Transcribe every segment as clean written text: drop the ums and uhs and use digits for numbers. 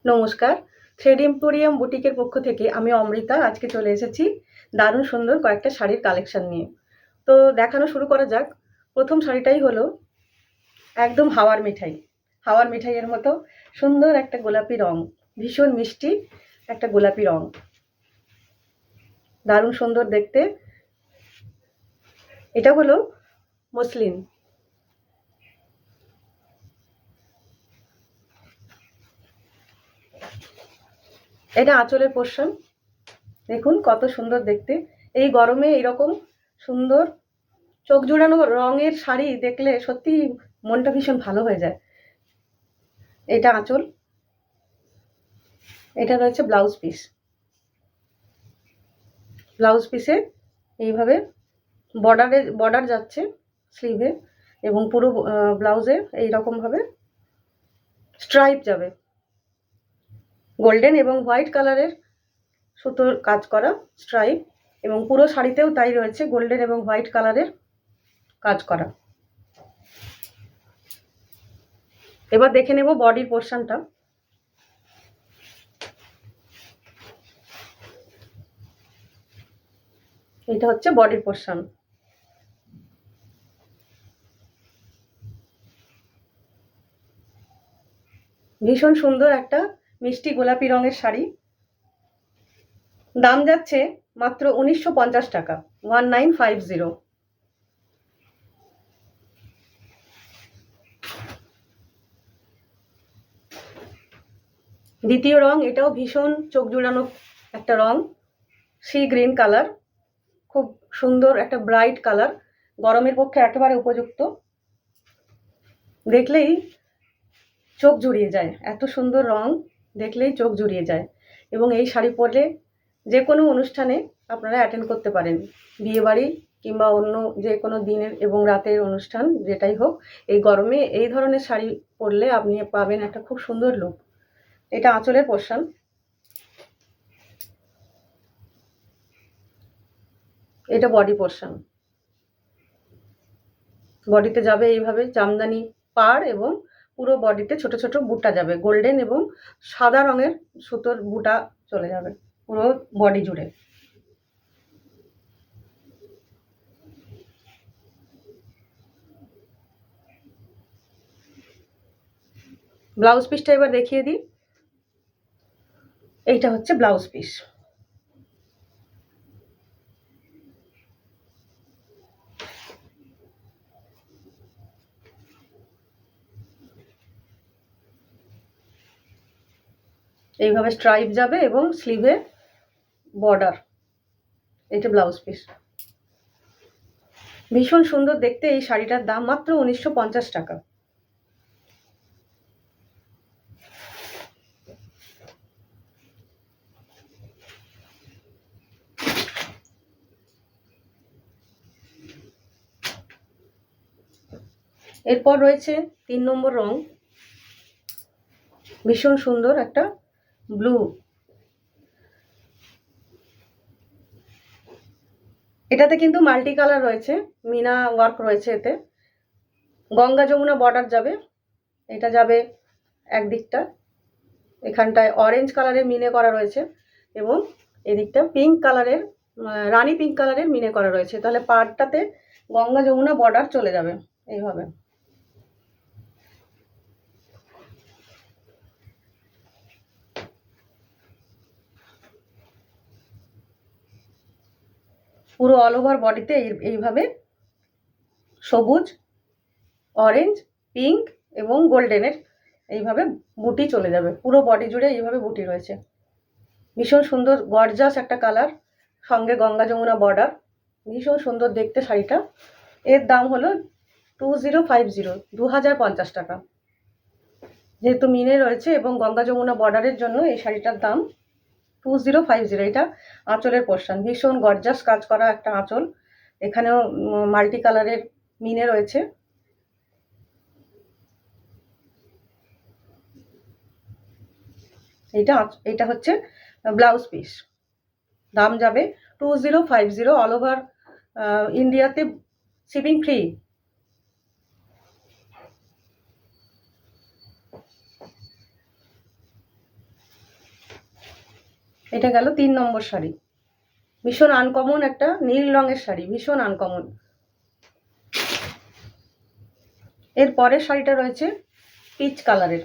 নমস্কার। Thread emporium বুটিকের পক্ষ থেকে আমি অমৃতা আজকে চলে এসেছি দারুণ সুন্দর কয়েকটা শাড়ির কালেকশন নিয়ে। তো দেখানো শুরু করা যাক। প্রথম শাড়িটাই হলো একদম হাওয়ার মিঠাই। হাওয়ার মিঠাইয়ের মতো সুন্দর একটা গোলাপি রং, ভীষণ মিষ্টি একটা গোলাপি রং, দারুণ সুন্দর দেখতে। এটা হলো মসলিন। এটা আঁচলের পোর্শন। দেখুন কত সুন্দর দেখতে। এই গরমে এরকম সুন্দর চোখ জুড়ানো রঙের শাড়ি দেখলে সত্যি মনটা ভীষণ ভালো হয়ে যায়। এটা আঁচল, এটা রয়েছে ব্লাউজ পিস। ব্লাউজ পিসে এইভাবে বর্ডার যাচ্ছে স্লিভে, এবং পুরো ব্লাউজে এইরকমভাবে স্ট্রাইপ যাবে, গোল্ডেন এবং হোয়াইট কালারের সুতোর কাজ করা স্ট্রাইপ, এবং পুরো শাড়িতেও তাই রয়েছে গোল্ডেন এবং হোয়াইট কালারের কাজ করা। এবার দেখে নেব বডির পোর্শনটা। এটা হচ্ছে বডির পোর্শন। ভীষণ সুন্দর একটা মিষ্টি গোলাপি রঙের শাড়ি। দাম যাচ্ছে মাত্র 1950 টাকা, 1950। দ্বিতীয় রং, এটাও ভীষণ চোখ জুড়ানো একটা রং, সি গ্রিন কালার। খুব সুন্দর একটা ব্রাইট কালার, গরমের পক্ষে একেবারে উপযুক্ত। দেখলেই চোখ জুড়িয়ে যায়, এত সুন্দর রং, দেখলেই চোখ জুড়িয়ে যায়। এবং এই শাড়ি পরলে যে কোনো অনুষ্ঠানে আপনারা অ্যাটেন্ড করতে পারেন, বিয়েবাড়ি কিংবা অন্য যে কোনো দিনের এবং রাতের অনুষ্ঠান যেটাই হোক, এই গরমে এই ধরনের শাড়ি পরলে আপনি পাবেন একটা খুব সুন্দর লুক। এটা আঁচলের পোর্শন। এটা বডি পোর্শন। বডিতে যাবে এইভাবে জামদানি পাড়, এবং পুরো বডিতে ছোট ছোট বুটা যাবে, গোল্ডেন এবং সাদা রঙের সুতোর বুটা চলে যাবে পুরো বডি জুড়ে। ব্লাউজ পিসটা এবার দেখিয়ে দিই। এইটা হচ্ছে ব্লাউজ পিস। এইভাবে স্ট্রাইপ যাবে এবং স্লিভে বর্ডার। এটা ব্লাউজ পিস। ভীষণ সুন্দর দেখতে এই শাড়িটার দাম মাত্র 1950 টাকা। এরপর রয়েছে 3 নম্বর রং, ভীষণ সুন্দর একটা ব্লু। এটাতে কিন্তু মাল্টি কালার রয়েছে, মিনা ওয়ার্ক রয়েছে এতে। গঙ্গা যমুনা বর্ডার যাবে, এটা যাবে একদিকটা, এখানটায় অরেঞ্জ কালারের মিনে করা রয়েছে, এবং এদিকটা পিঙ্ক কালারের, রানী পিঙ্ক কালারের মিনে করা রয়েছে। তাহলে পাড়টাতে গঙ্গা যমুনা বর্ডার চলে যাবে এইভাবে। পুরো অল ওভার বডিতে এইভাবে সবুজ, অরেঞ্জ, পিঙ্ক এবং গোল্ডেনের এইভাবে বুটি চলে যাবে, পুরো বডি জুড়ে এইভাবে বুটি রয়েছে। ভীষণ সুন্দর গর্জাস একটা কালার, সঙ্গে গঙ্গা যমুনা বর্ডার, ভীষণ সুন্দর দেখতে শাড়িটা। এর দাম হলো 2050, 2050 টাকা। যেহেতু মিনে রয়েছে এবং গঙ্গা যমুনা বর্ডারের জন্য এই শাড়িটার দাম 2050। এটা আঁচলের পোর্শন, ভীষণ গর্জাস কাজ করা একটা আঁচল, এখানেও মাল্টি কালারের মিনে রয়েছে। এটা হচ্ছে ব্লাউজ পিস। দাম যাবে 2050, অল ওভার ইন্ডিয়াতে শিপিং ফ্রি। এটা গেল 3 নম্বর শাড়ি। ভীষণ আনকমন একটা নীল রঙের শাড়ি, ভীষণ আনকমন। এর পরের শাড়িটা রয়েছে পিচ কালারের,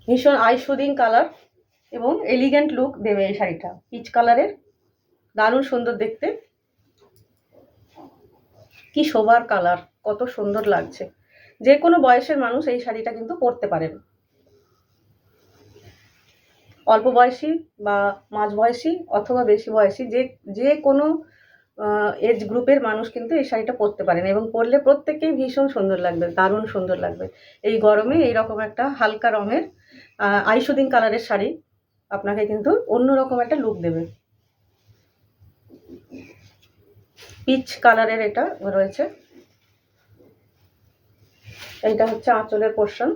ভীষণ আই শুদিং কালার এবং এলিগেন্ট লুক দেবে এই শাড়িটা। পিচ কালারের, দারুণ সুন্দর দেখতে, কি শোভার কালার, কত সুন্দর লাগছে। যে কোনো বয়সের মানুষ এই শাড়িটা কিন্তু পরতে পারেন, অল্প বয়সী বা মাঝ বয়সী অথবা বেশি বয়সী, যে কোনো এজ গ্রুপের মানুষ কিন্তু এই শাড়িটা পরতে পারেন এবং পরলে প্রত্যেকেই ভীষণ সুন্দর লাগবে, দারুণ সুন্দর লাগবে। এই গরমে এইরকম একটা হালকা রঙের আই শুদিং কালারের শাড়ি আপনাকে কিন্তু অন্যরকম একটা লুক দেবে। পিচ কালারের এটা রয়েছে, এইটা হচ্ছে আঁচলের পোর্শন।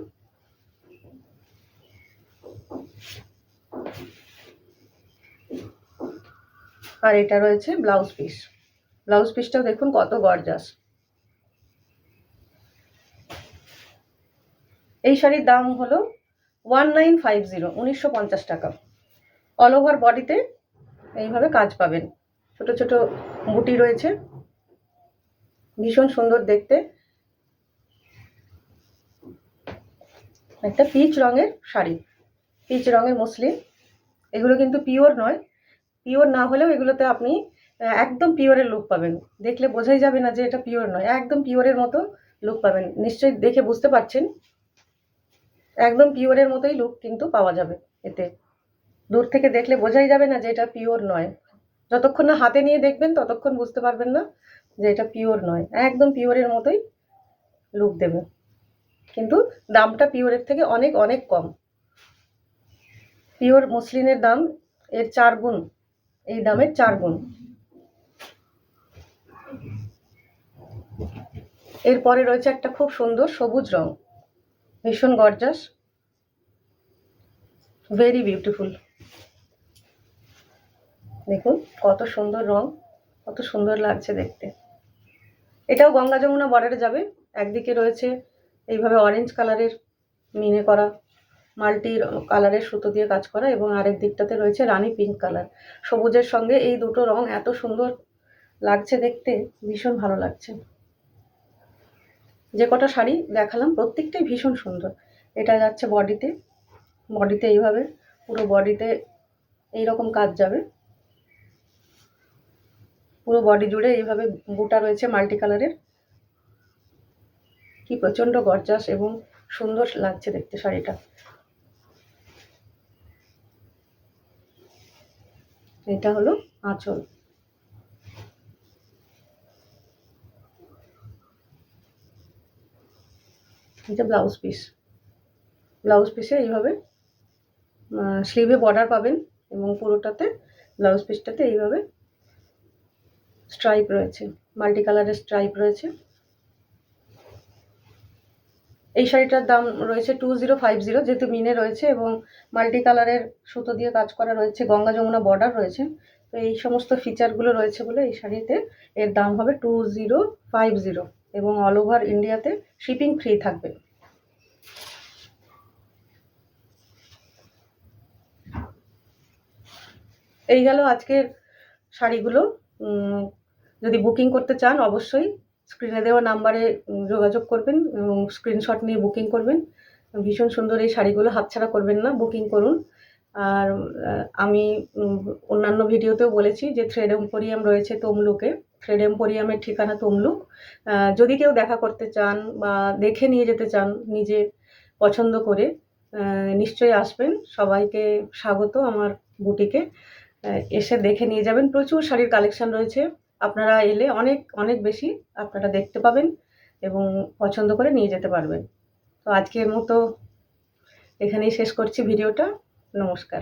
আর এটা রয়েছে ব্লাউজ পিস। ব্লাউজ পিসটাও দেখুন কত গর্জাস। এই শাড়ির দাম হলো 1950, 1950 টাকা। অল ওভার বডিতে এইভাবে কাজ পাবেন, ছোট ছোট বুটি রয়েছে, ভীষণ সুন্দর দেখতে। একটা পিচ রঙের শাড়ি, পিচ রঙের মসলিন। এগুলো কিন্তু পিওর নয়, পিওর না হলেও এগুলোতে আপনি একদম পিওরের লুক পাবেন। দেখলে বোঝাই যাবে না যে এটা পিওর নয়, একদম পিওরের মতো লুক পাবেন। নিশ্চয়ই দেখে বুঝতে পারছেন, একদম পিওরের মতোই লুক কিন্তু পাওয়া যাবে এতে। দূর থেকে দেখলে বোঝাই যাবে না যে এটা পিওর নয়। যতক্ষণ না হাতে নিয়ে দেখবেন ততক্ষণ বুঝতে পারবেন না যে এটা পিওর নয়, একদম পিওরের মতোই লুক দেবে। কিন্তু দামটা পিওরের থেকে অনেক অনেক কম। পিওর মসলিনের দাম এর 4 গুণ, এই দামের 4 গুণ। এরপরে রয়েছে একটা খুব সুন্দর সবুজ রং, ভীষণ গর্জাস, ভেরি বিউটিফুল। দেখুন কত সুন্দর রং, কত সুন্দর লাগছে দেখতে। এটাও গঙ্গা যমুনা বর্ডারে যাবে। একদিকে রয়েছে এইভাবে অরেঞ্জ কালারের মিনে করা, মাল্টি কালারের সুতো দিয়ে কাজ করা, এবং আরেক দিকটাতে রয়েছে রানী পিঙ্ক কালার। সবুজের সঙ্গে এই দুটো রং এত সুন্দর লাগছে দেখতে, ভীষণ ভালো লাগছে। যে কটা শাড়ি দেখালাম প্রত্যেকটাই ভীষণ সুন্দর। এটা যাচ্ছে বডিতে, বডিতে এইভাবে পুরো বডিতে এইরকম কাজ যাবে, পুরো বডি জুড়ে এইভাবে বুটা রয়েছে মাল্টি কালারের। কি প্রচণ্ড গর্জাস এবং সুন্দর লাগছে দেখতে শাড়িটা। এটা হলো আঁচল। এটা ব্লাউজ পিস। ব্লাউজ পিসে এইভাবে স্লিভে বর্ডার পাবেন এবং পুরোটাতে ব্লাউজ পিসটাতে এইভাবে স্ট্রাইপ রয়েছে, মাল্টি কালারের স্ট্রাইপ রয়েছে। এই শাড়িটার দাম রয়েছে 2050, যেহেতু মিনে রয়েছে এবং মাল্টি কালারের সুতো দিয়ে কাজ করা রয়েছে, গঙ্গা যমুনা বর্ডার রয়েছে, তো এই সমস্ত ফিচারগুলো রয়েছে বলে এই শাড়িতে এর দাম হবে 2050 এবং অল ওভার ইন্ডিয়াতে শিপিং ফ্রি থাকবে। এই গেল আজকের শাড়িগুলো। যদি বুকিং করতে চান অবশ্যই স্ক্রিনে দেওয়া নাম্বারে যোগাযোগ করবেন এবং স্ক্রিনশট নিয়ে বুকিং করবেন। ভীষণ সুন্দর এই শাড়িগুলো হাতছাড়া করবেন না, বুকিং করুন। আর আমি অন্যান্য ভিডিওতেও বলেছি যে থ্রেড এম্পোরিয়াম রয়েছে তমলুকে। থ্রেড এম্পোরিয়ামের ঠিকানা তমলুক। যদি কেউ দেখা করতে চান বা দেখে নিয়ে যেতে চান নিজে পছন্দ করে, নিশ্চয়ই আসবেন। সবাইকে স্বাগত আমার বুটিকে। এসে দেখে নিয়ে যাবেন। প্রচুর শাড়ির কালেকশন রয়েছে, আপনারা এলে অনেক অনেক বেশি আপনারা দেখতে পাবেন এবং পছন্দ করে নিয়ে যেতে পারবেন। তো আজকের মতো এখানেই শেষ করছি ভিডিওটা। নমস্কার।